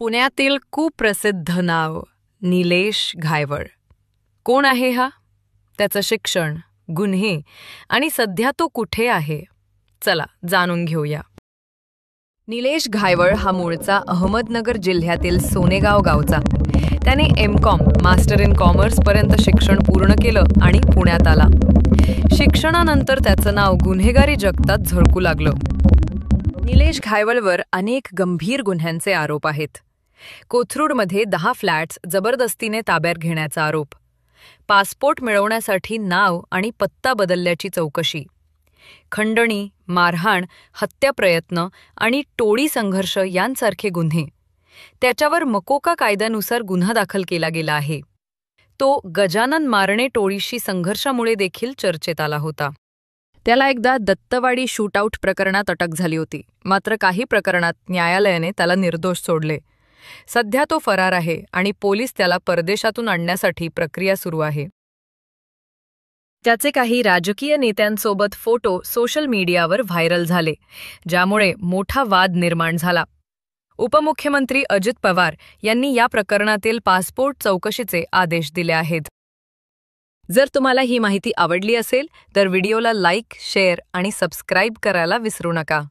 पुण्यातील कुप्रसिद्ध नाव निलेश घायवळ. कोण आहे हा? त्याचं शिक्षण, गुन्हे आणि सध्या तो कुठे आहे? चला जाणून घेऊया. निलेश घायवळ हा मूळचा अहमदनगर जिल्ह्यातील सोनेगाव गावचा. त्याने M.Com मास्टर इन कॉमर्स पर्यंत शिक्षण पूर्ण केलं आणि पुण्यात आला. शिक्षणानंतर त्याचं नाव गुन्हेगारी जगतात झळकू लागलं. निलेश घायवळवर अनेक गंभीर गुन्ह्यांचे आरोप आहेत. कोथरूडमध्ये 10 फ्लॅट्स जबरदस्तीने ताब्यात घेण्याचा आरोप, पासपोर्ट मिळवण्यासाठी नाव आणि पत्ता बदलल्याची चौकशी, खंडणी, मारहाण, हत्याप्रयत्न आणि टोळी संघर्ष यांसारखे गुन्हे. त्याच्यावर मकोका कायद्यानुसार गुन्हा दाखल केला गेला आहे. तो गजानन मारणे टोळीशी संघर्षामुळे देखील चर्चेत आला होता. त्याला एकदा दत्तवाडी शूटआउट प्रकरणात अटक झाली होती, मात्र काही प्रकरणात न्यायालयाने त्याला निर्दोष सोडले. सध्या तो फरार आहे आणि पोलीस त्याला परदेशातून आणण्यासाठी प्रक्रिया सुरू आहे. त्याचे काही राजकीय नेत्यांसोबत फोटो सोशल मीडियावर व्हायरल झाले, ज्यामुळे मोठा वाद निर्माण झाला. उपमुख्यमंत्री अजित पवार यांनी या प्रकरणातील पासपोर्ट चौकशीचे आदेश दिले आहेत. जर तुम्हाला ही माहिती आवडली असेल तर व्हिडिओला लाईक, शेअर आणि सबस्क्राईब करायला विसरू नका.